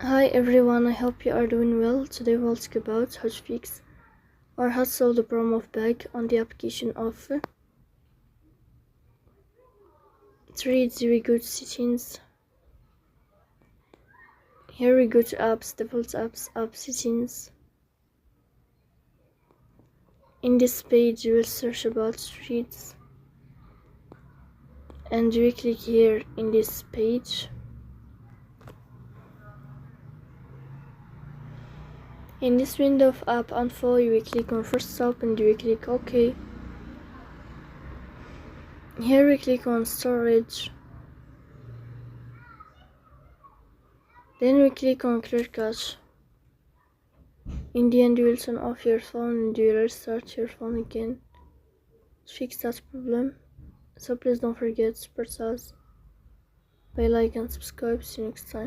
Hi everyone, I hope you are doing well. Today we'll talk about how to fix or how to solve the problem of bug on the application of 3D. We go to settings. Here we go to apps, default apps, app settings. In this page you will search about streets and we click here in this page. In this window of app info you will click on first stop and you will click OK. Here we click on storage. Then we click on clear cache. In the end you will turn off your phone and you will restart your phone again to fix that problem. So please don't forget to support us by like and subscribe. See you next time.